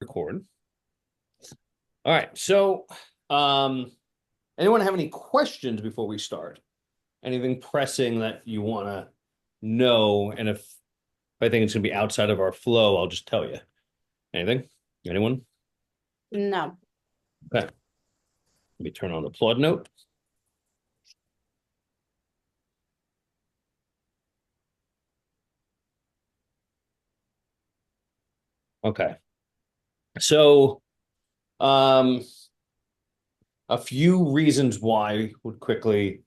Record. All right. Um, anyone have any questions before we start? Anything pressing that you want to know? And if I think it's going to be outside of our flow, I'll just tell you. Anything? Anyone? No. Okay. Let me turn on the plug note. Okay. So, um, a few reasons why would quickly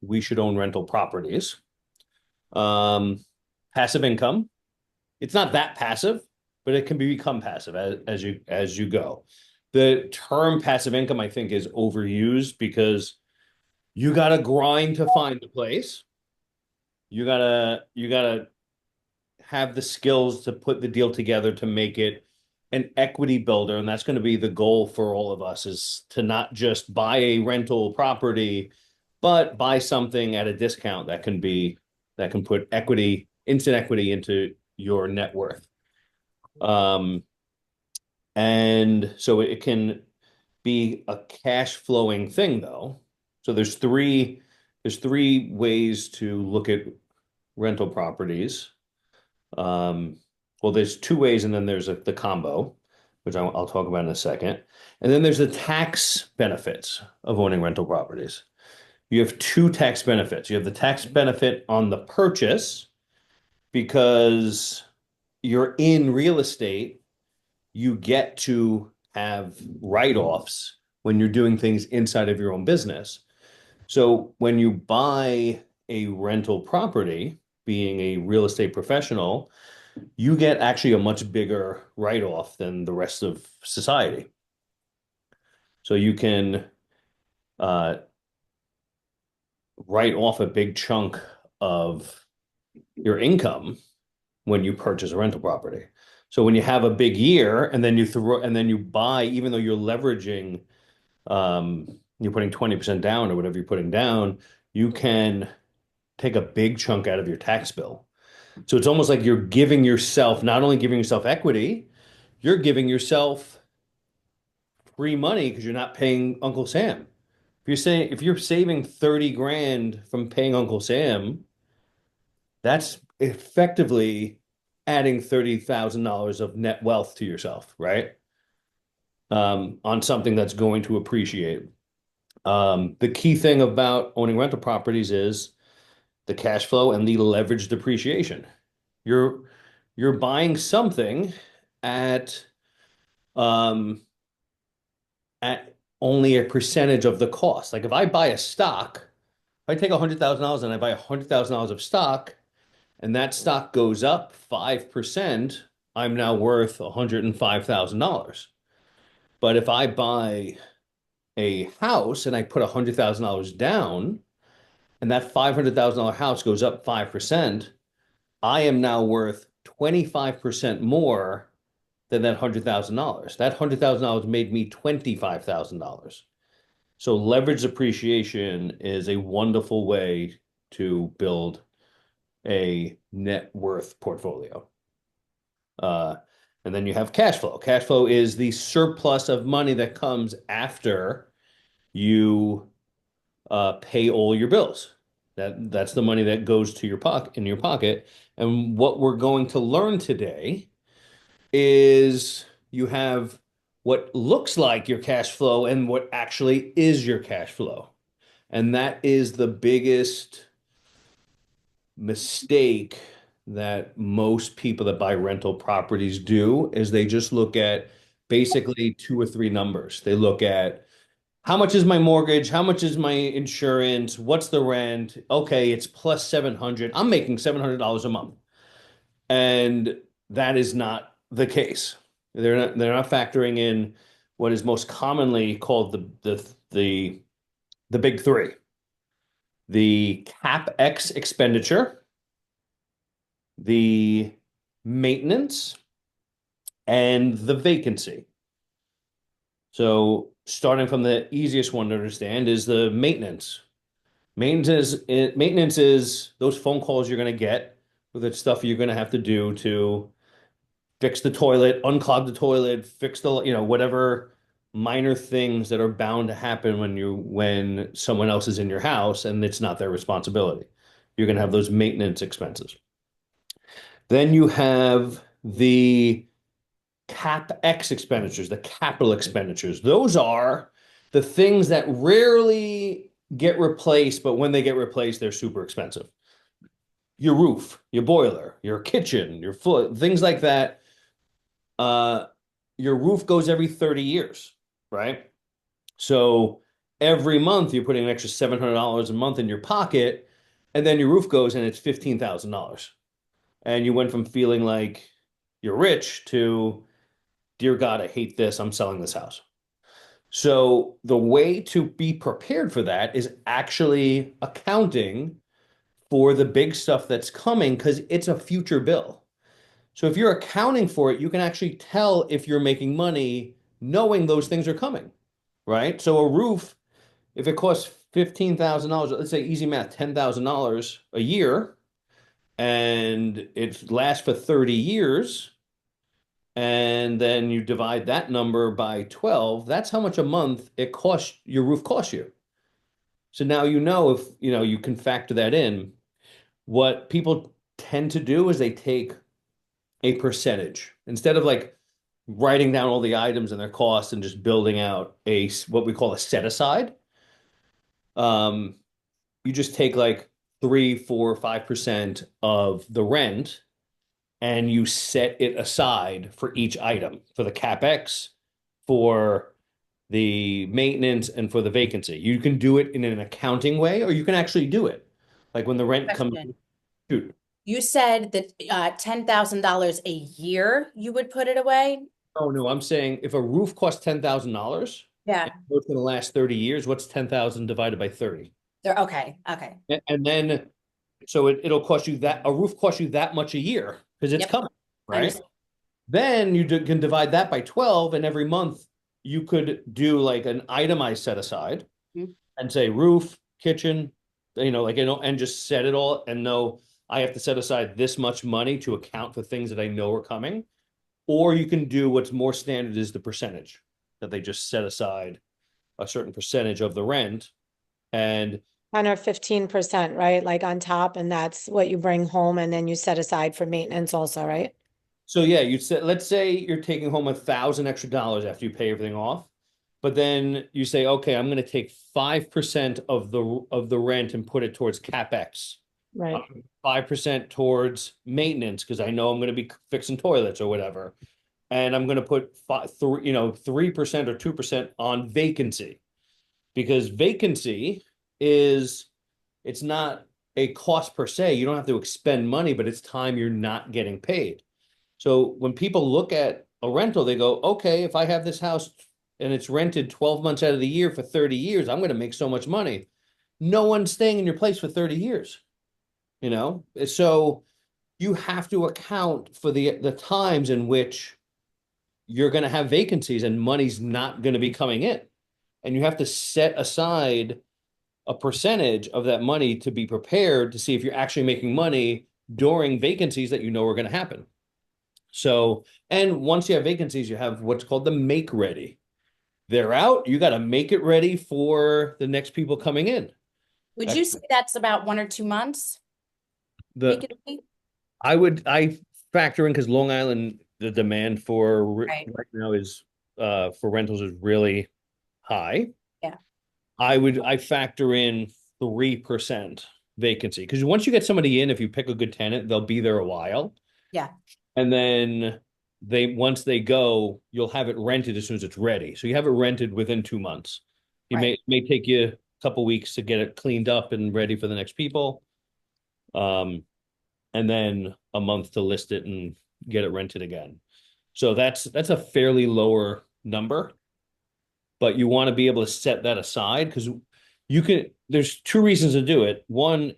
we should own rental properties. Um, Passive income. It's not that passive, but it can become passive as you go. The term passive income, I think, is overused because you got to grind to find the place. You gotta have the skills to put the deal together to make it an equity builder, and that's going to be the goal for all of us is to not just buy a rental property, but buy something at a discount that can put instant equity into your net worth. Um, and so it can be a cash flowing thing though. So there's three ways to look at rental properties. Um, well, there's two ways, and then there's the combo, which I'll talk about in a second. And then there's the tax benefits of owning rental properties. You have two tax benefits. You have the tax benefit on the purchase because you're in real estate, you get to have write-offs when you're doing things inside of your own business. So when you buy a rental property, being a real estate professional, you get actually a much bigger write-off than the rest of society. So you can uh, write off a big chunk of your income when you purchase a rental property. So when you have a big year and then you buy, even though you're leveraging, you're putting 20% down or whatever you're putting down, you can take a big chunk out of your tax bill. So it's almost like you're giving yourself, not only giving yourself equity, you're giving yourself free money because you're not paying Uncle Sam. If you're saving 30 grand from paying Uncle Sam, that's effectively adding $30,000 of net wealth to yourself, right? On something that's going to appreciate. The key thing about owning rental properties is the cash flow and the leverage depreciation. You're you're buying something at um, at only a percentage of the cost. Like if I buy a stock, if I take $100,000 and I buy $100,000 of stock, and that stock goes up 5%, I'm now worth $105,000. But if I buy a house and I put $100,000 down, and that $500,000 house goes up 5%, I am now worth 25% more than that $100,000. That $100,000 made me $25,000. So leverage appreciation is a wonderful way to build a net worth portfolio. Uh, and then you have cash flow. Cash flow is the surplus of money that comes after you pay all your bills. That's the money that goes to your pocket in your pocket. And what we're going to learn today is you have what looks like your cash flow and what actually is your cash flow. And that is the biggest mistake that most people that buy rental properties do is they just look at basically two or three numbers. They look at how much is my mortgage? How much is my insurance? What's the rent? Okay, it's plus 700. I'm making $700 a month. And that is not the case. They're not factoring in what is most commonly called the big three. The CapEx expenditure, the maintenance, and the vacancy. So starting from the easiest one to understand is the maintenance. Maintenance is those phone calls you're going to get with the stuff you're going to have to do to fix the toilet, unclog the toilet, fix the, whatever minor things that are bound to happen when someone else is in your house and it's not their responsibility. You're going to have those maintenance expenses. Then you have the CapEx expenditures, the capital expenditures. Those are the things that rarely get replaced, but when they get replaced, they're super expensive. Your roof, your boiler, your kitchen, your floor, things like that. Uh, your roof goes every 30 years, right? So every month you're putting an extra $700 a month in your pocket, and then your roof goes and it's $15,000. And you went from feeling like you're rich to, dear God, I hate this. I'm selling this house. So the way to be prepared for that is actually accounting for the big stuff that's coming because it's a future bill. So if you're accounting for it, you can actually tell if you're making money knowing those things are coming, right? So a roof, if it costs $15,000, let's say easy math, $10,000 a year, and it lasts for 30 years, and then you divide that number by 12, that's how much a month your roof costs you. So now you know if, you can factor that in. What people tend to do is they take a percentage instead of like writing down all the items and their costs and just building out what we call a set aside. Um, you just take like 3, 4, 5% of the rent and you set it aside for each item for the capex, for the maintenance, and for the vacancy. You can do it in an accounting way, or you can actually do it. Like when the rent comes, Question. shoot. You said that $10,000 a year you would put it away? Oh no, I'm saying if a roof costs $10,000 and Yeah. it's going to last 30 years, what's 10,000 divided by 30? They're okay. Okay. And then so it'll cost you that a roof costs you that much a year because it's Yep. coming, right? Understand. Then can divide that by 12, and every month you could do like an itemized set aside Mhm. and say roof, kitchen, and just set it all and know I have to set aside this much money to account for things that I know are coming. Or you can do what's more standard is the percentage that they just set aside a certain percentage of the rent. And 10 or 15%, right? Like on top, and that's what you bring home and then you set aside for maintenance also, right? so yeah, let's say you're taking home $1,000 extra after you pay everything off. But then you say, okay, I'm going to take 5% of the rent and put it towards CapEx. Right. 5% towards maintenance because I know I'm going to be fixing toilets or whatever. And I'm going to put 3% or 2% on vacancy because vacancy is it's not a cost per se. You don't have to expend money, but it's time you're not getting paid. So when people look at a rental, they go, okay, if I have this house and it's rented 12 months out of the year for 30 years, I'm going to make so much money. No one's staying in your place for 30 years, you know? So you have to account for the times in which you're going to have vacancies and money's not going to be coming in. And you have to set aside a percentage of that money to be prepared to see if you're actually making money during vacancies that you know are going to happen. So, and once you have vacancies, you have what's called the make ready. They're out, you got to make it ready for the next people coming in. Would That's you say that's about 1 or 2 months the vacancy? I factor in because Long Island, the demand for Right. right now is for rentals is really high. Yeah. I factor in 3% vacancy because once you get somebody in, if you pick a good tenant, they'll be there a while. Yeah. And then once they go, you'll have it rented as soon as it's ready. So you have it rented within 2 months. Right. It may take you a couple weeks to get it cleaned up and ready for the next people. Um, and then a month to list it and get it rented again. So that's a fairly lower number, but you want to be able to set that aside because there's two reasons to do it. One,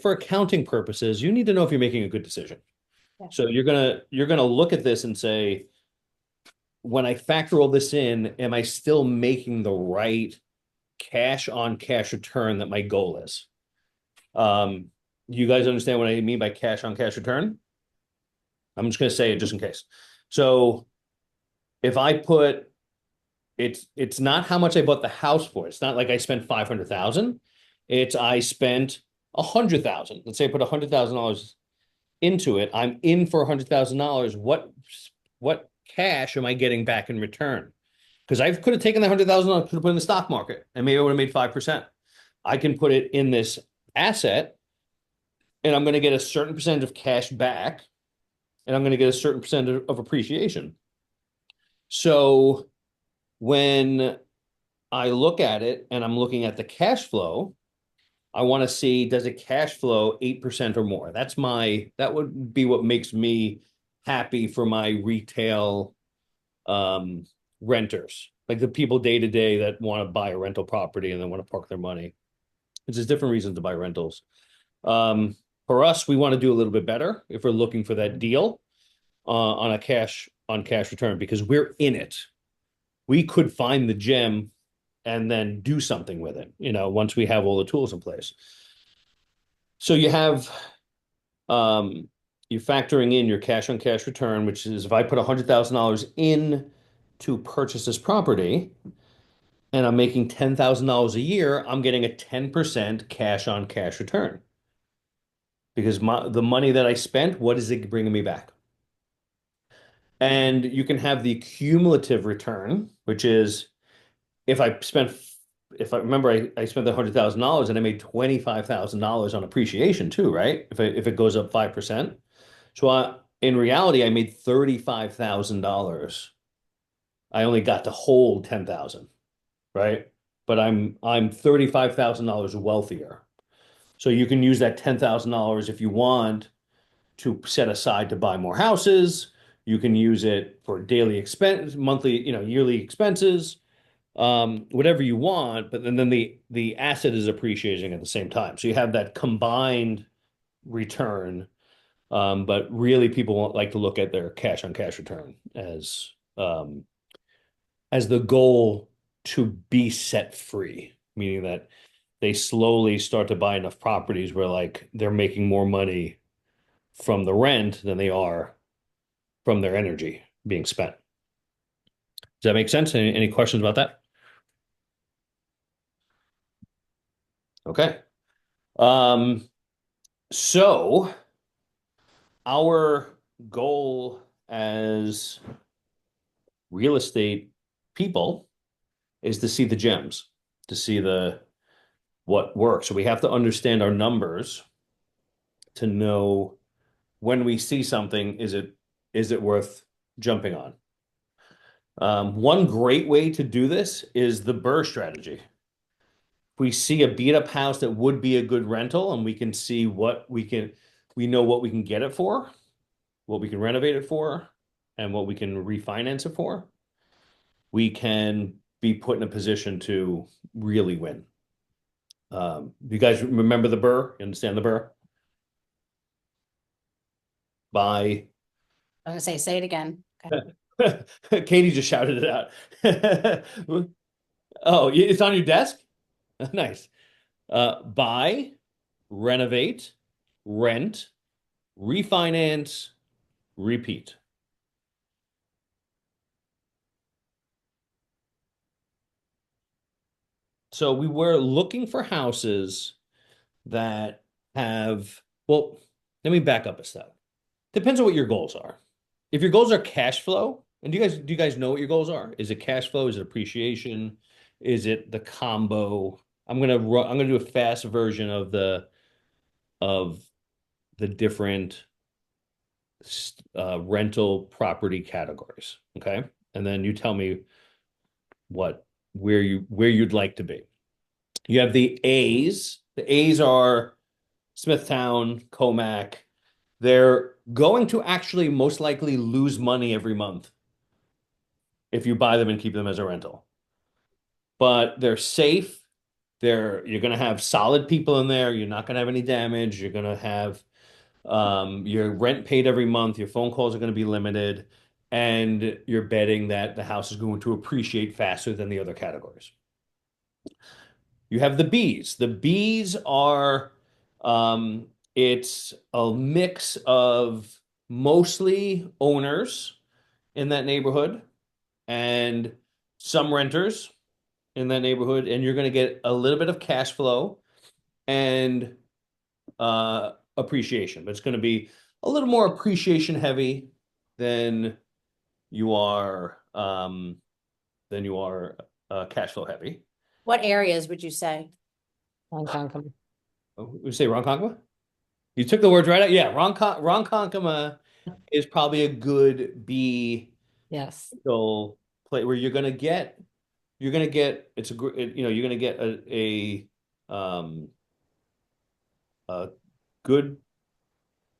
for accounting purposes, you need to know if you're making a good decision. Yeah. So you're gonna look at this and say, when I factor all this in, am I still making the right cash on cash return that my goal is? You guys understand what I mean by cash on cash return? I'm just going to say it just in case. So if I put it's not how much I bought the house for. It's not like I spent 500,000. It's I spent 100,000. Let's say I put $100,000 into it. I'm in for $100,000. What cash am I getting back in return? Because I could have taken the $100,000, could have put in the stock market, and maybe I would have made 5%. I can put it in this asset, and I'm going to get a certain percentage of cash back, and I'm going to get a certain percentage of appreciation. So when I look at it and I'm looking at the cash flow, I want to see, does it cash flow 8% or more? That would be what makes me happy for my retail um, renters, like the people day to day that want to buy a rental property and then want to park their money. It's just different reasons to buy rentals. Um, for us, we want to do a little bit better if we're looking for that deal on a cash return because we're in it. We could find the gem and then do something with it, once we have all the tools in place. So um, you're factoring in your cash on cash return, which is if I put $100,000 in to purchase this property and I'm making $10,000 a year, I'm getting a 10% cash on cash return because the money that I spent, what is it bringing me back? And you can have the cumulative return, which is if I spent, if I remember, I spent the $100,000 and I made $25,000 on appreciation too, right? If it goes up 5%. So in reality, I made $35,000. I only got to hold 10,000, right? But I'm $35,000 wealthier. So you can use that $10,000 if you want to set aside to buy more houses. You can use it for daily expense, monthly, yearly expenses, whatever you want. But then the asset is appreciating at the same time. So you have that combined return. But really, people won't like to look at their cash on cash return as the goal to be set free, meaning that they slowly start to buy enough properties where like they're making more money from the rent than they are from their energy being spent. Does that make sense? Any questions about that? Okay. Um, so our goal as real estate people is to see the gems, to see the what works. So we have to understand our numbers to know when we see something, is it worth jumping on? One great way to do this is the BRRRR strategy. We see a beat up house that would be a good rental, and we can see we know what we can get it for, what we can renovate it for, and what we can refinance it for. We can be put in a position to really win. You guys remember the BRRRR? You understand the BRRRR? By I was gonna say it again. Okay. Katie just shouted it out. Oh, it's on your desk? Nice. Buy, renovate, rent, refinance, repeat. So we were looking for houses that well, let me back up a step. Depends on what your goals are. If your goals are cash flow, and do you guys know what your goals are? Is it cash flow? Is it appreciation? Is it the combo? I'm gonna do a fast version of the different rental property categories. Okay. And then you tell me where you'd like to be. You have the A's. The A's are Smithtown, Comac. They're going to actually most likely lose money every month if you buy them and keep them as a rental. But they're safe. You're going to have solid people in there. You're not going to have any damage. You're going to have your rent paid every month. Your phone calls are going to be limited, and you're betting that the house is going to appreciate faster than the other categories. You have the Bs. The Bs are it's a mix of mostly owners in that neighborhood and some renters in that neighborhood, and you're going to get a little bit of cash flow and appreciation, but it's going to be a little more appreciation heavy than you are cash flow heavy. What areas would you say? Hong Kong. You say Ronkonkoma? You took the words right out. Yeah, Ronkonkoma is probably a good B Yes. so play where you're gonna get you're gonna get a good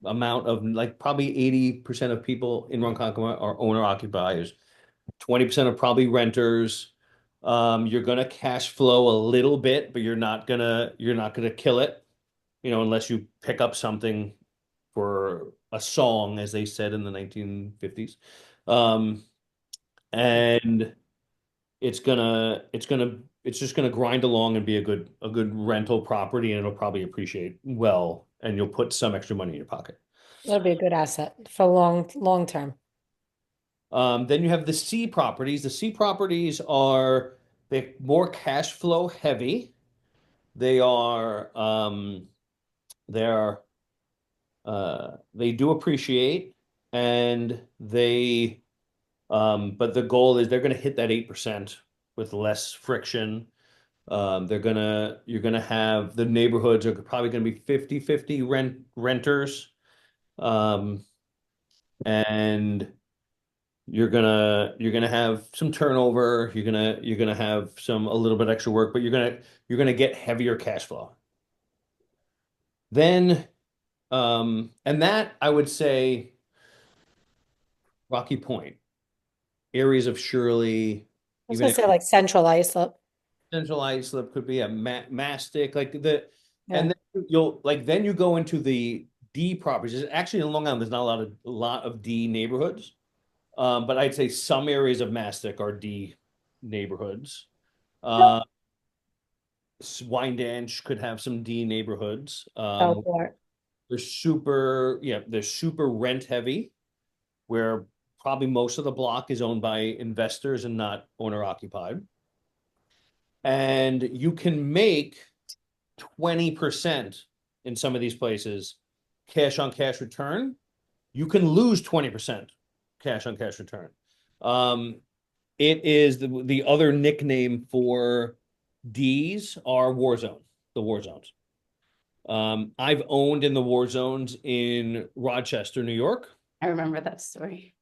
amount of like probably 80% of people in Ronkonkoma are owner occupiers. 20% are probably renters. You're gonna cash flow a little bit, but you're not gonna kill it, unless you pick up something for a song, as they said in the 1950s. Um, and it's just gonna grind along and be a good rental property, and it'll probably appreciate well, and you'll put some extra money in your pocket. That'll be a good asset for long term. Then you have the C properties. The C properties are they more cash flow heavy. They are they're they do appreciate, and but the goal is they're going to hit that 8% with less friction. You're gonna have the neighborhoods are probably gonna be 50-50 renters. Um, and you're gonna have some turnover. You're gonna have a little bit extra work, but you're gonna get heavier cash flow. Then, and that I would say Rocky Point, areas of Shirley, I was even gonna if say like Central Islip. Central Islip could be a mastic, Yeah. and then you go into the D properties. Actually, in Long Island, there's not a lot of D neighborhoods, but I'd say some areas of mastic are D neighborhoods. Uh, Wyandanch could have some D neighborhoods. Southport. They're super rent heavy, where probably most of the block is owned by investors and not owner occupied. And you can make 20% in some of these places cash on cash return. You can lose 20% cash on cash return. It is the other nickname for D's are the war zones. I've owned in the war zones in Rochester, New York. I remember that story.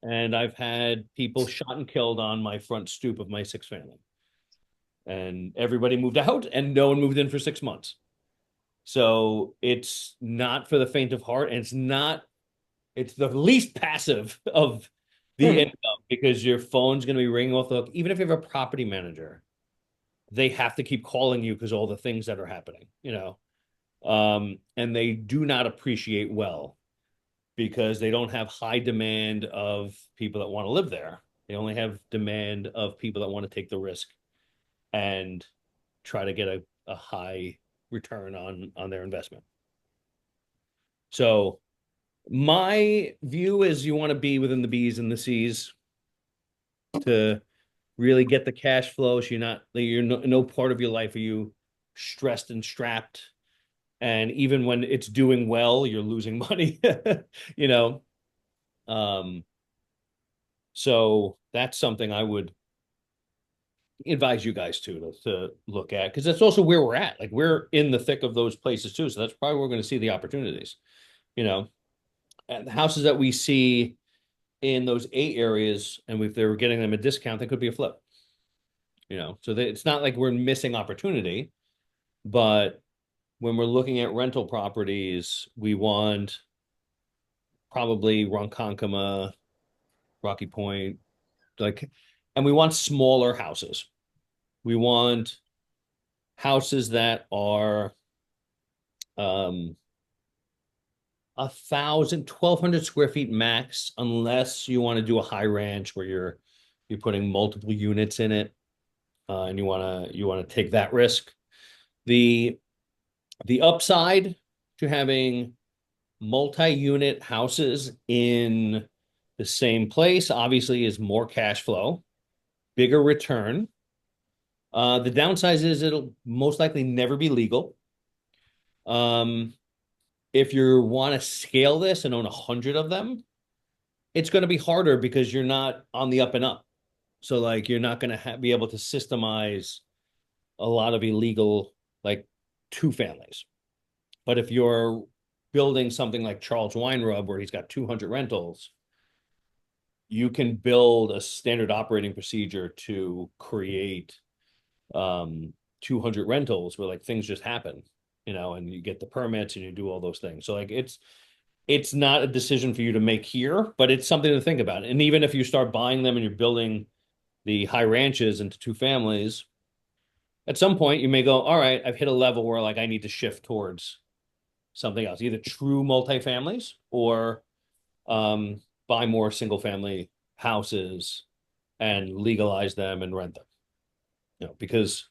And I've had people shot and killed on my front stoop of my six family. And everybody moved out and no one moved in for 6 months. So it's not for the faint of heart. And it's the least passive of the income, because your phone's going to be ringing off the hook. Even if you have a property manager, they have to keep calling you because all the things that are happening. And they do not appreciate well, because they don't have high demand of people that want to live there. They only have demand of people that want to take the risk and try to get a high return on their investment. So my view is you want to be within the B's and the C's to really get the cash flow. So you're no part of your life are you stressed and strapped. And even when it's doing well, you're losing money, you know. Um, so that's something I would advise you guys to look at, because that's also where we're at. Like we're in the thick of those places too. So that's probably where we're going to see the opportunities, you know. And the houses that we see in those A areas, and if they were getting them a discount, they could be a flip. So it's not like we're missing opportunity, but when we're looking at rental properties, we want probably Ronkonkoma, Rocky Point, and we want smaller houses. We want houses that are 1,200 square feet max, unless you want to do a high ranch where you're putting multiple units in it, and you want to take that risk. The upside to having multi-unit houses in the same place obviously is more cash flow, bigger return. The downside is it'll most likely never be legal. Um, if you want to scale this and own 100 of them, it's going to be harder because you're not on the up and up. So like you're not going to be able to systemize a lot of illegal like two families. But if you're building something like Charles Wine Rub where he's got 200 rentals, you can build a standard operating procedure to create 200 rentals where like things just happen, and you get the permits and you do all those things. So like it's not a decision for you to make here, but it's something to think about. And even if you start buying them and you're building the high ranches into two families, at some point you may go, all right, I've hit a level where like I need to shift towards something else, either true multifamilies or um, buy more single family houses and legalize them and rent them. Because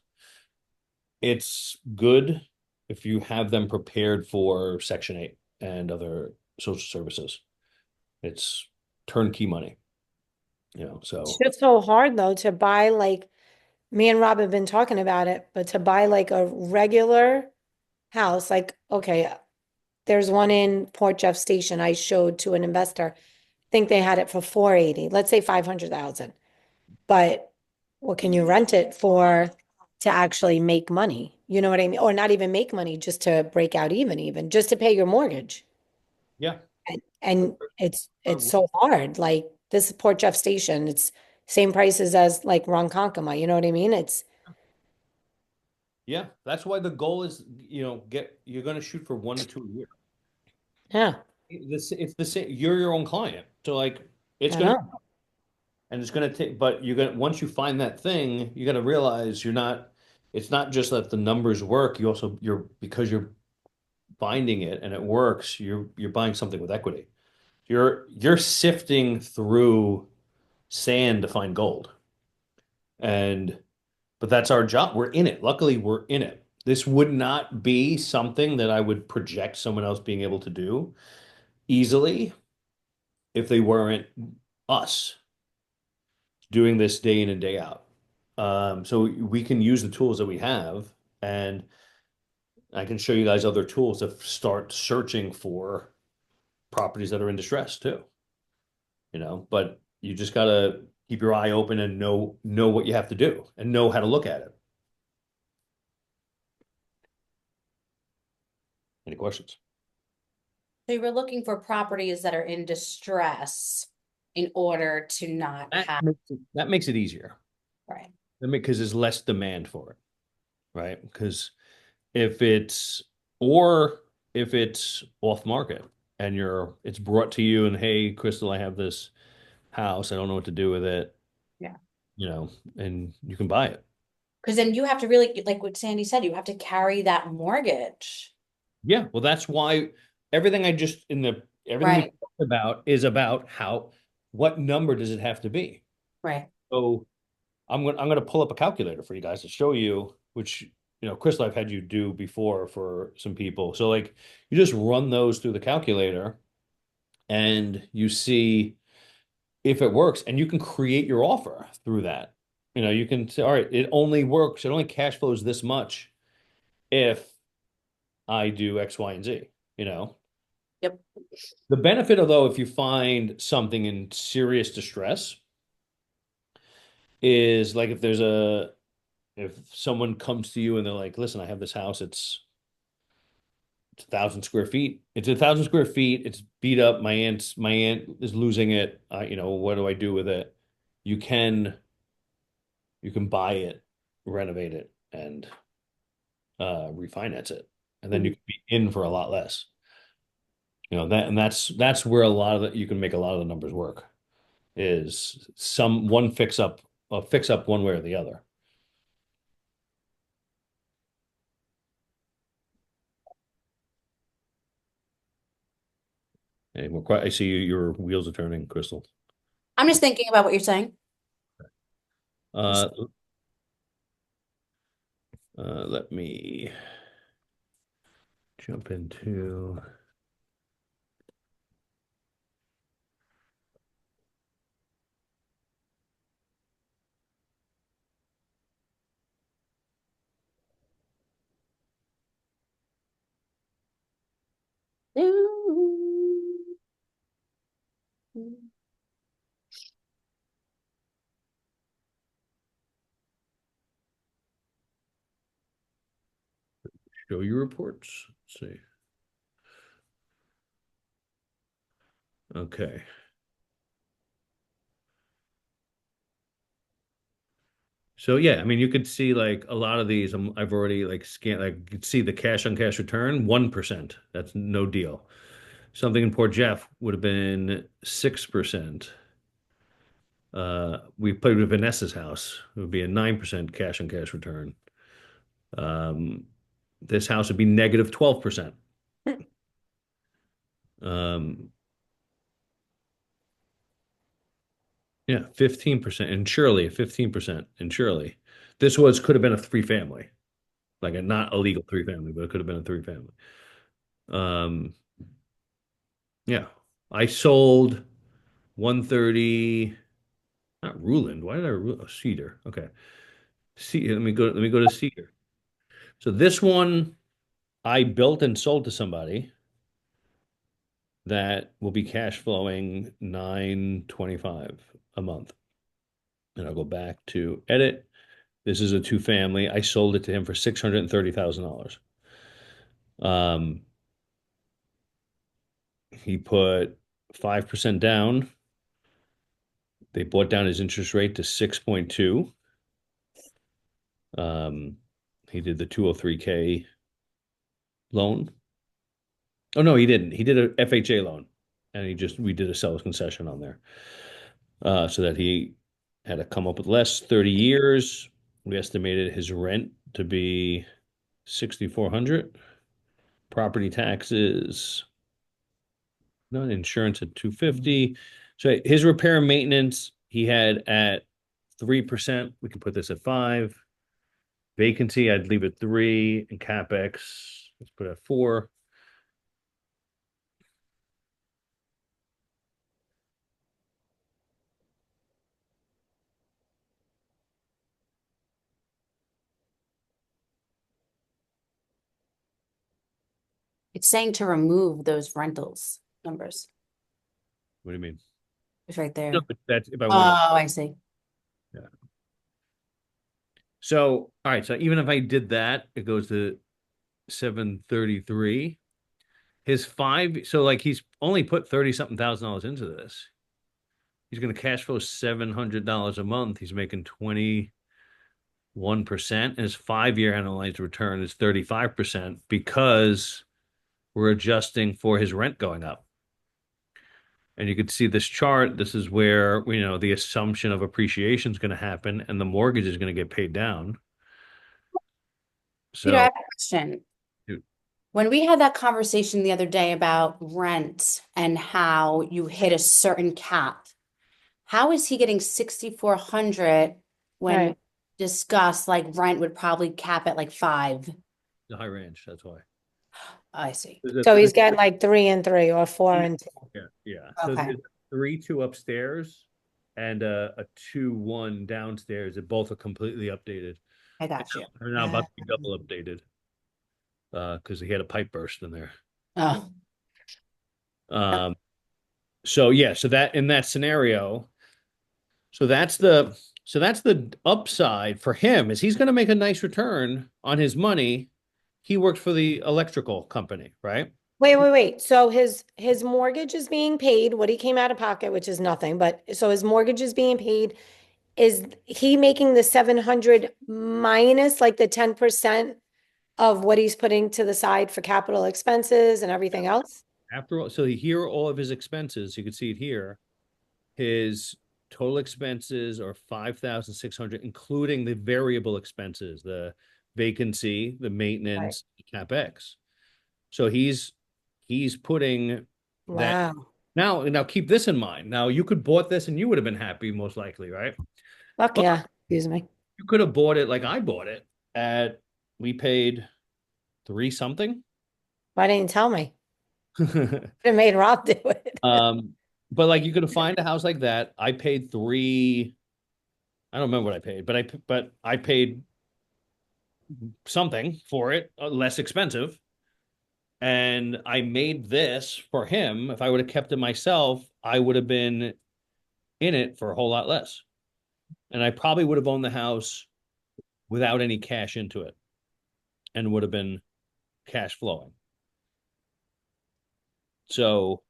it's good if you have them prepared for Section 8 and other social services. It's turnkey money, It's so just so hard though to buy like me and Rob have been talking about it, but to buy like a regular house, like okay, there's one in Port Jeff Station I showed to an investor. I think they had it for 480. Let's say 500,000. But what can you rent it for to actually make money? You know what I mean? Or not even make money, just to break out even just to pay your mortgage. yeah. And it's so hard. Like this is Port Jeff Station. It's same prices as like Ronkonkoma. You know what I mean? It's Yeah, that's why the goal is, you're going to shoot for 1 to 2 a year. yeah, It's the same. You're your own client, so like it's I gonna know. and it's gonna take. But you're gonna once you find that thing, you got to realize you're not. It's not just that the numbers work. You're because you're finding it and it works. You're buying something with equity. You're sifting through sand to find gold, and but that's our job. We're in it. Luckily, we're in it. This would not be something that I would project someone else being able to do easily if they weren't us doing this day in and day out. So we can use the tools that we have, and I can show you guys other tools to start searching for properties that are in distress too. But you just gotta keep your eye open and know what you have to do and know how to look at it. Any questions? So you were looking for properties that are in distress in order to not have, That makes it easier. right? Because there's less demand for it, right? Because if it's or if it's off market and it's brought to you and hey, Crystal, I have this house, I don't know what to do with it, Yeah. and you can buy it. Because then you have to really, like what Sandy said, you have to carry that mortgage. Yeah, well, that's why everything I just in the everything we Right, talked about is about what number does it have to be? right. So I'm gonna pull up a calculator for you guys to show you, which Crystal, I've had you do before for some people. So like you just run those through the calculator and you see if it works, and you can create your offer through that. You can say, all right, it only works, it only cash flows this much if I do X, Y, and Z, you know. Yep. The benefit, although, if you find something in serious distress, is like if someone comes to you and they're like, listen, I have this house, it's 1,000 square feet. It's 1,000 square feet. It's beat up. My aunt is losing it. What do I do with it? You can you can buy it, renovate it, and refinance it, and then you Mhm. can be in for a lot less. That's where a lot of you can make a lot of the numbers work. Is some one fix up one way or the other. And I see your wheels are turning, Crystal. I'm just thinking about what you're saying. Uh, let me jump into. Show your reports. Let's see. Okay. So yeah, I mean, you could see like a lot of these. I've already like scanned. Like you could see the cash on cash return, 1%. That's no deal. Something in Port Jeff would have been 6%. We played with Vanessa's house. It would be a 9% cash on cash return. Um, this house would be negative 12%. Um, yeah, 15% in Shirley, 15% in Shirley. This was could have been a three family, like a not a legal three family, but it could have been a three family. Um, yeah, I sold 130, not Ruland. Why did I Cedar? Okay. See, let me go to Cedar. So this one I built and sold to somebody that will be cash flowing 925 a month. And I'll go back to edit. This is a two family. I sold it to him for $630,000. Um, he put 5% down. They brought down his interest rate to 6.2. Um, he did the 203K loan. Oh no, he didn't. He did a FHA loan, and we did a seller's concession on there, so that he had to come up with less. 30 years. We estimated his rent to be 6,400. Property taxes, no insurance at 250. So his repair and maintenance he had at 3%. We can put this at 5. Vacancy, I'd leave it 3, and capex, let's put it at 4. It's saying to remove those rentals numbers. What do you mean? It's right No, there. but that's if I Oh, want to. I see. Yeah. So, all right. So even if I did that, it goes to 733. His five, so like he's only put 30 something thousand dollars into this. He's going to cash flow $700 a month. He's making 21%. And his 5-year annualized return is 35% because we're adjusting for his rent going up. And you can see this chart. This is where, the assumption of appreciation is going to happen and the mortgage is going to get paid down. Peter, I So, have a question. dude, When we had that conversation the other day about rent and how you hit a certain cap, how is he getting 6,400 when Right. discussed like rent would probably cap at like 5? the high range, that's why. I see. So he's getting like 3 and 3 or 4 and 2. Yeah, yeah. So Okay, there's 3-2 upstairs and a 2-1 downstairs. That both are completely updated. I got you. They're now about to be double updated because he had a pipe burst in there. Oh, Um, so yeah, so that in that scenario, so that's the upside for him is he's going to make a nice return on his money. He worked for the electrical company, right? Wait. So his mortgage is being paid, what he came out of pocket, which is nothing, but so his mortgage is being paid. Is he making the 700 minus like the 10% of what he's putting to the side for capital expenses and everything else? After all, so here are all of his expenses. You can see it here. His total expenses are 5,600, including the variable expenses, the vacancy, the Right. maintenance, capex. So he's putting that Wow. now keep this in mind. Now you could bought this and you would have been happy, most likely, right? Fuck But yeah. Excuse me. you could have bought it like I bought it at we paid 3 something. Why didn't you tell me? Could have made Rob do it. um, but like you could have find a house like that. I paid 3. I don't remember what I paid, but I paid something for it, less expensive. And I made this for him. If I would have kept it myself, I would have been in it for a whole lot less. And I probably would have owned the house without any cash into it and would have been cash flowing. So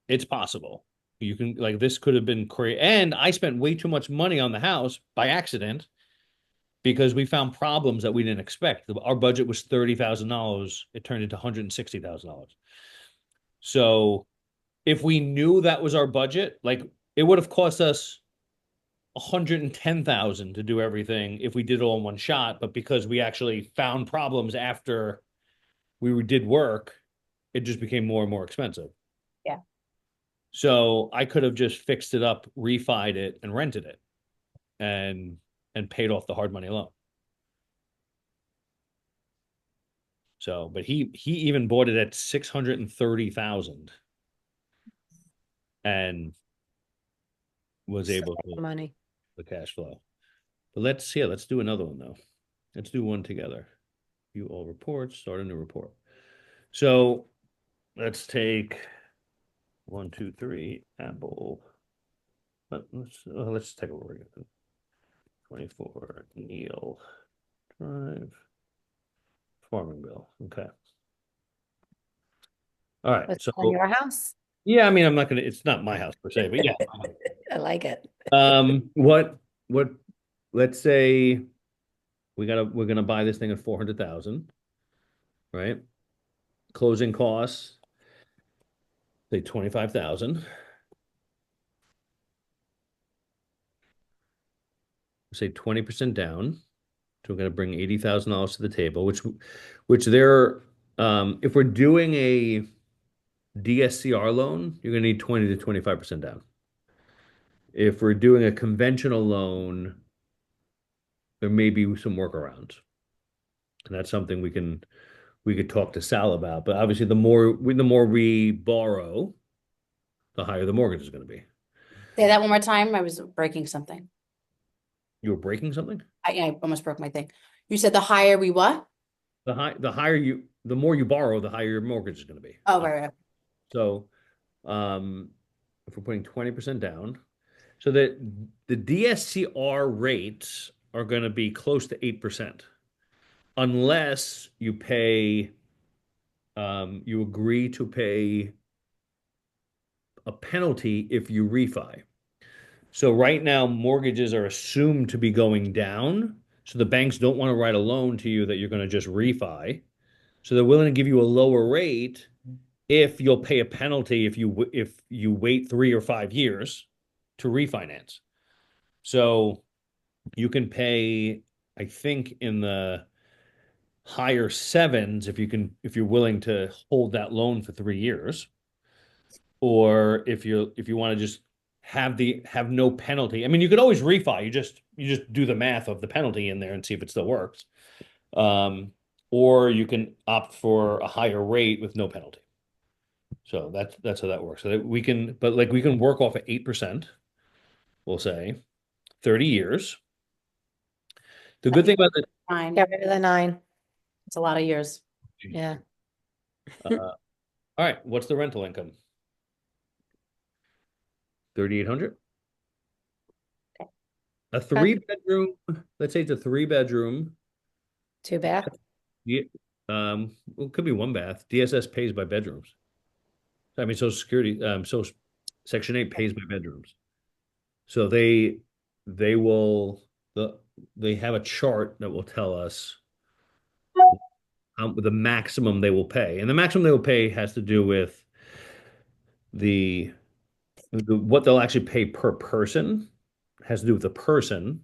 it's possible. You can like this could have been crazy. And I spent way too much money on the house by accident because we found problems that we didn't expect. Our budget was $30,000. It turned into $160,000. So if we knew that was our budget, like it would have cost us 110,000 to do everything if we did it all in one shot. But because we actually found problems after we did work, it just became more and more expensive. Yeah. So I could have just fixed it up, refied it, and rented it, and paid off the hard money loan. So, but he even bought it at 630,000 and was So able to money. the cash flow. But let's do another one though. Let's do one together. View all reports, start a new report. So let's take 1, 2, 3, Apple. Let's take a look at 24 Neil Drive. Farmingville. Okay. All right. What's So on your house? yeah, I mean, I'm not gonna. It's not my house per se, but yeah. I like it. What? Let's say we're gonna buy this thing at 400,000, right? Closing costs, say 25,000. Say 20% down. So we're gonna bring $80,000 to the table, which they're if we're doing a DSCR loan, you're gonna need 20 to 25% down. If we're doing a conventional loan, there may be some workarounds. And that's something we could talk to Sal about. But obviously, the more we borrow, the higher the mortgage is going to be. Say that one more time. I was breaking something. You were breaking something? I almost broke my thing. You said the higher we what? The more you borrow, the higher your mortgage is going to be. Oh, right. So, um, if we're putting 20% down, so that the DSCR rates are going to be close to 8%, unless you agree to pay a penalty if you refi. So right now, mortgages are assumed to be going down. So the banks don't want to write a loan to you that you're going to just refi. So they're willing to give you a lower rate if you'll pay a penalty if you wait 3 or 5 years to refinance. So you can pay, I think, in the higher sevens if you're willing to hold that loan for 3 years, or if you want to just have no penalty. I mean, you could always refi. You just do the math of the penalty in there and see if it still works. Um, or you can opt for a higher rate with no penalty. So that's how that works. So that we can work off at 8%, we'll say, 30 years. The good thing about the Fine. Get rid of the 9. It's a lot of years. Yeah. all right, what's the rental income? 3,800? A three bedroom, let's say it's a 3 bedroom. 2 bath. Yeah, well, it could be 1 bath. DSS pays by bedrooms. I mean, Social Security, Section 8 pays by bedrooms. So they will they have a chart that will tell us the maximum they will pay, and the maximum they will pay has to do with the, what they'll actually pay per person has to do with the person,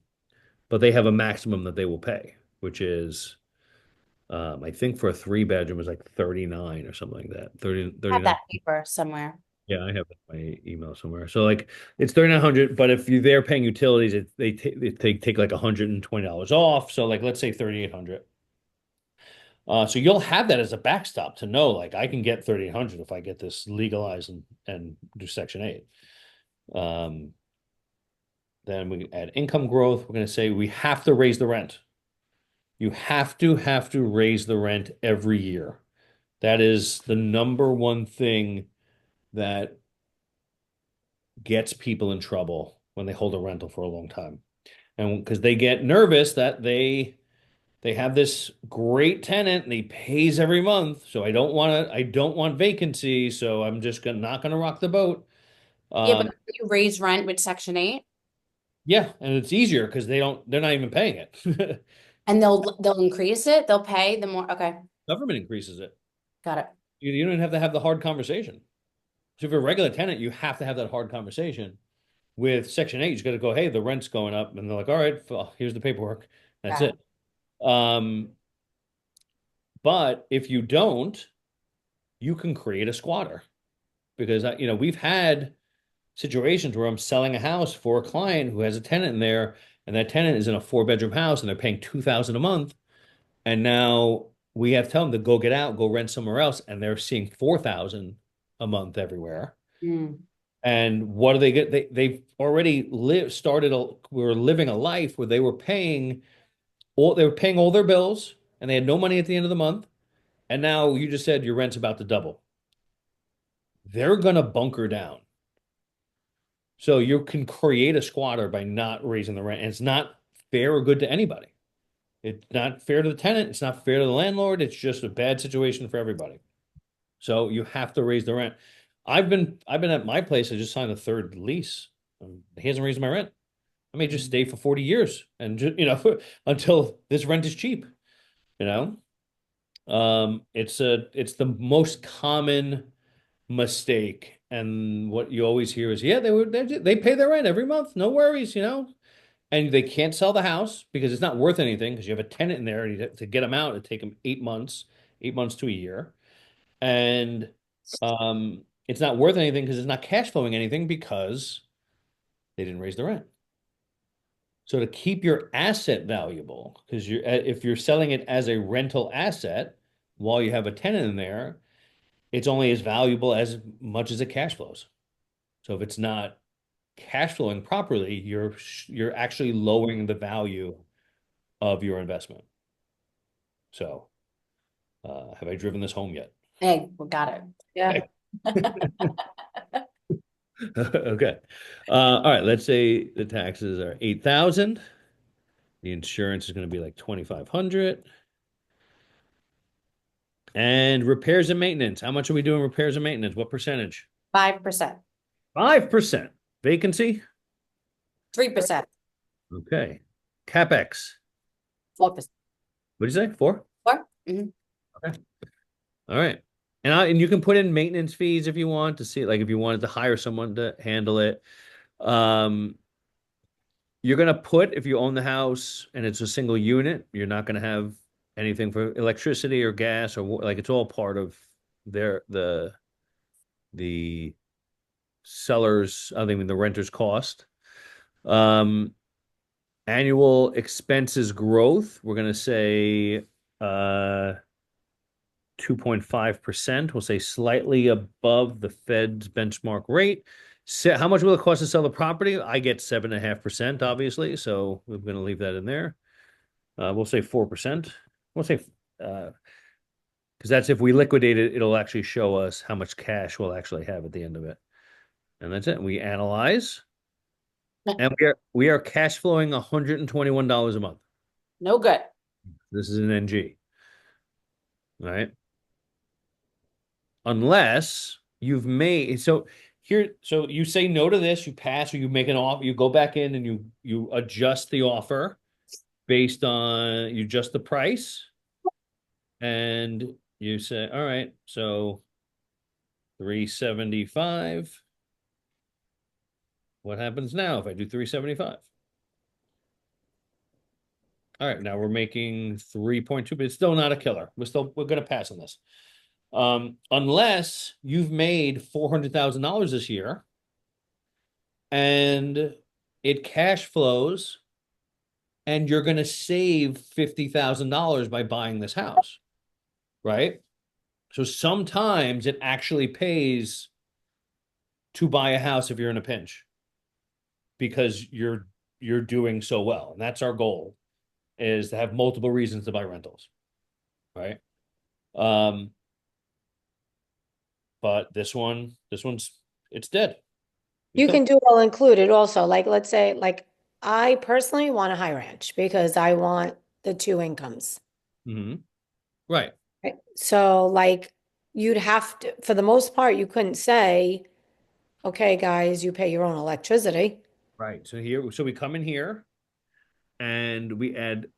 but they have a maximum that they will pay, which is I think for a 3 bedroom is like 39 or something like that. 30, I have 39. that paper somewhere. Yeah, I have my email somewhere. So like it's 3,900, but if you're there paying utilities, they take like $120 off. So like let's say 3,800. So you'll have that as a backstop to know like I can get 3,800 if I get this legalized and do Section 8. Um, then we add income growth. We're going to say we have to raise the rent. You have to raise the rent every year. That is the number one thing that gets people in trouble when they hold a rental for a long time. And because they get nervous that they have this great tenant and he pays every month. So I don't want vacancy. So I'm just not gonna rock the boat. Yeah, but Um, you raise rent with Section 8 yeah, and it's easier because they're not even paying it. and they'll increase it. They'll pay the more. Okay, Government increases it. got it. You don't even have to have the hard conversation. So if you're a regular tenant, you have to have that hard conversation. With Section 8, you just got to go, hey, the rent's going up. And they're like, all right, well, here's the paperwork. That's Got it. Um, but if you don't, you can create a squatter because, we've had situations where I'm selling a house for a client who has a tenant in there, and that tenant is in a four-bedroom house and they're paying 2,000 a month. And now we have to tell them to go get out, go rent somewhere else, and they're seeing 4,000 a month everywhere. it. And what do they get? They've already were living a life where they were paying all their bills and they had no money at the end of the month. And now you just said your rent's about to double. They're gonna bunker down. So you can create a squatter by not raising the rent. And it's not fair or good to anybody. It's not fair to the tenant, it's not fair to the landlord, it's just a bad situation for everybody. So you have to raise the rent. I've been at my place, I just signed a third lease. He hasn't raised my rent. I may just stay for 40 years and just, until this rent is cheap, you know? It's the most common mistake. And what you always hear is, yeah, they pay their rent every month, no worries. And they can't sell the house because it's not worth anything because you have a tenant in there and to get them out, it'd take them 8 months, 8 months to a year. And it's not worth anything because it's not cash flowing anything because they didn't raise the rent. So to keep your asset valuable, because if you're selling it as a rental asset while you have a tenant in there, it's only as valuable as much as it cash flows. So if it's not cash flowing properly, you're actually lowering the value of your investment. So have I driven this home yet? Hey, we got it. Yeah. Okay. Okay. All right. Let's say the taxes are 8,000. The insurance is going to be like 2,500. And repairs and maintenance. How much are we doing repairs and maintenance? What percentage? 5%, 5%. Vacancy? 3%, Okay. CapEx. 4%. What did you say? Four? 4? Mhm. Okay. All right. And you can put in maintenance fees if you want to see, like if you wanted to hire someone to handle it. Um, you're gonna put if you own the house and it's a single unit, you're not gonna have anything for electricity or gas or like it's all part of the seller's, I mean the renter's cost. Um, annual expenses growth, we're gonna say 2.5%. We'll say slightly above the Fed's benchmark rate. So how much will it cost to sell the property? I get 7.5%, obviously. So we're going to leave that in there. We'll say 4%. We'll say, because that's if we liquidate it, it'll actually show us how much cash we'll actually have at the end of it. And that's it. We analyze, and we are cash flowing $121 a month. No good. This is an NG, right? Unless you've made so you say no to this, you pass, or you make an offer, you go back in and you adjust the offer based on you adjust the price and you say, all right, so 375. What happens now if I do 375? All right, now we're making 3.2, but it's still not a killer. We're gonna pass on this. Unless you've made $400,000 this year and it cash flows and you're going to save $50,000 by buying this house, right? So sometimes it actually pays to buy a house if you're in a pinch because you're doing so well. And that's our goal is to have multiple reasons to buy rentals, right? Um, but this one's it's dead. You You kill can do all included also. Like, let's say, like, I personally want a high ranch because I want the two incomes. it. Right. Right? So, like, you'd have to, for the most part, you couldn't say, okay, guys, you pay your own electricity. Right. So we come in here and we add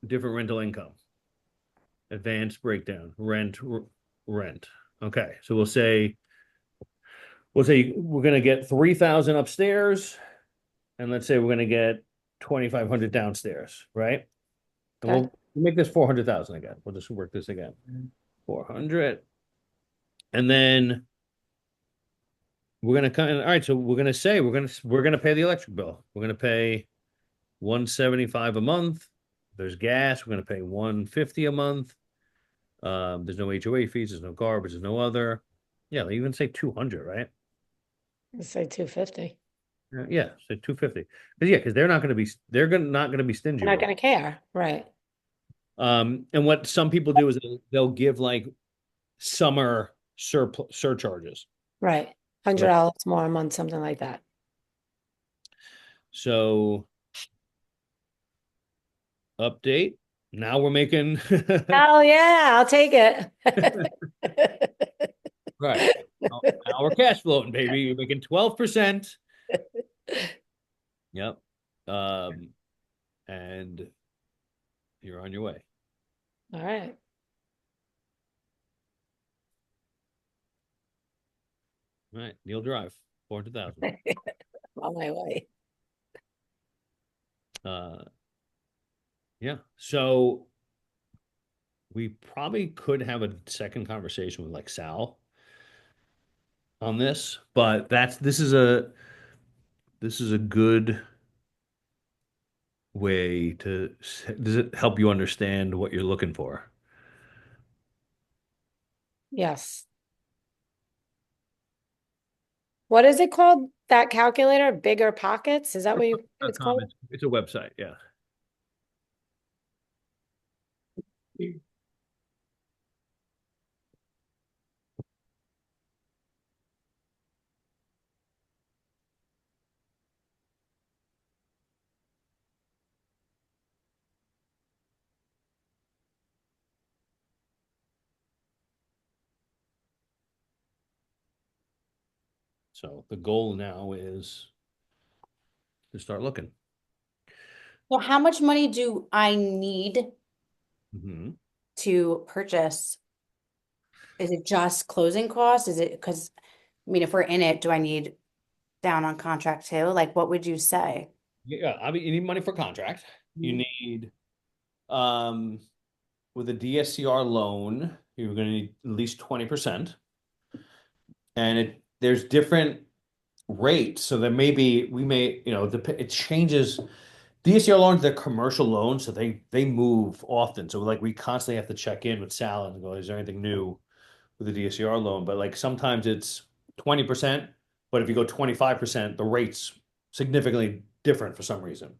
different rental income, advanced breakdown, rent. Okay. So we'll say we're gonna get 3,000 upstairs, and let's say we're gonna get 2,500 downstairs, right? And Okay. we'll make this 400,000 again. We'll just work this again. 400. And then we're gonna come all right, so we're gonna say we're gonna pay the electric bill. We're gonna pay 175 a month. There's gas, we're gonna pay 150 a month. There's no HOA fees, there's no garbage, there's no other. Yeah, they even say 200, right? Let's say 250. Yeah, so 250. Because they're not gonna be stingy I'm not with going to care. Right. and what some people do is they'll give like summer surcharges. Right. Right. $100 more a month, something like that. So update. Now we're making Oh, yeah, I'll take it. right. Now we're cash flowing, baby. You're making 12%. Yep. Um, and you're on your way. All right. All right. Neil Drive, 400,000. On my way. Uh, yeah. So we probably could have a second conversation with like Sal on this, but this is a good way to does it help you understand what you're looking for? Yes. What is it called? That calculator? Bigger pockets? Is that what it's .com. called? It's a website, yeah. So the goal now is to start looking. So how much money do I need Hmm. to purchase? Is it just closing costs? Is it because, I mean, if we're in it, do I need down on contract too? Like, what would you say? Yeah, I mean, you need money for contract. You need, um, with a DSCR loan, you're going to need at least 20%. And there's different rates. So there may be, we may, it changes. DSCR loans, they're commercial loans, so they move often. So like we constantly have to check in with Sal and go, is there anything new with the DSCR loan? But like sometimes it's 20%, but if you go 25%, the rate's significantly different for some reason.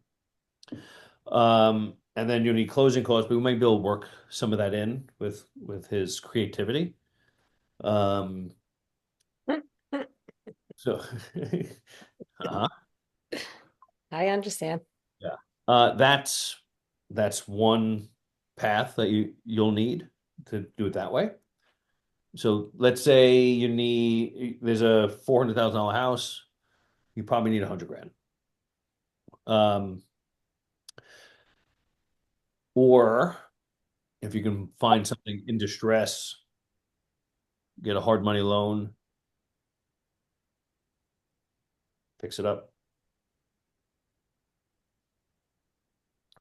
And then you need closing costs, but we might be able to work some of that in with his creativity. Um, so uh-huh. I understand. Yeah. That's one path that you'll need to do it that way. So let's say there's a $400,000 house, you probably need 100 grand. Um, or if you can find something in distress, get a hard money loan, fix it up,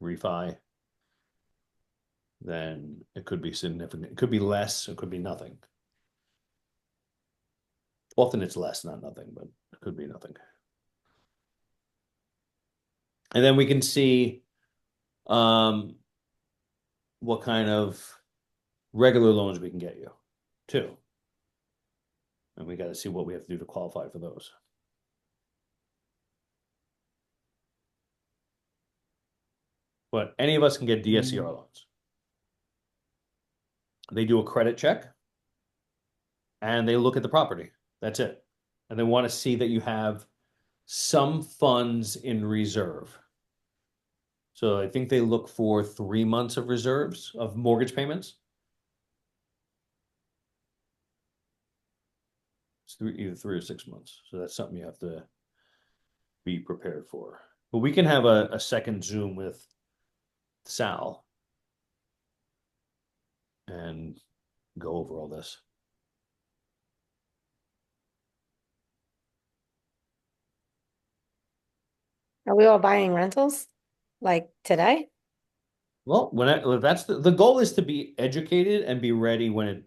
refi, then it could be significant. It could be less, it could be nothing. Often it's less, not nothing, but it could be nothing. And then we can see um, what kind of regular loans we can get you too. And we got to see what we have to do to qualify for those. But any of us can get DSCR loans. They do a credit check. and they look at the property. That's it. And they want to see that you have some funds in reserve. So I think they look for 3 months of reserves of mortgage payments. It's either 3 or 6 months. So that's something you have to be prepared for. But we can have a second Zoom with Sal and go over all this. Are we all buying rentals? Like today? Well, that's the goal is to be educated and be ready when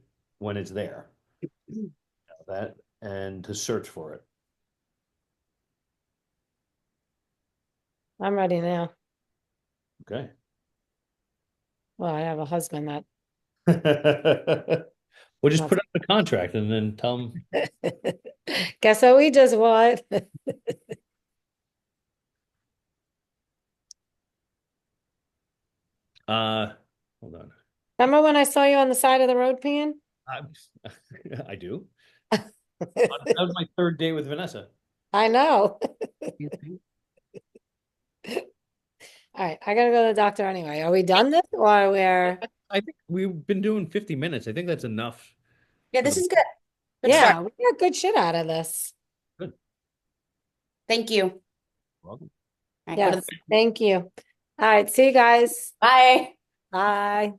it's there. That and to search for it. I'm ready now. Okay. Well, I have a husband that We'll just wants. put up the contract and then tell them. Guess what we just what? Uh, Hold on. Remember when I saw you on the side of the road peeing? I, I do. That was my third date with Vanessa. I know. All right, I gotta go to the doctor anyway. Are we done this or we're I think we've been doing 50 minutes. I think that's enough Yeah, for this the is good. Good start. yeah, we got good shit out of this. good. Thank you. Welcome. All right, go to Yes, the thank you. All right, see you guys. bye. Bye.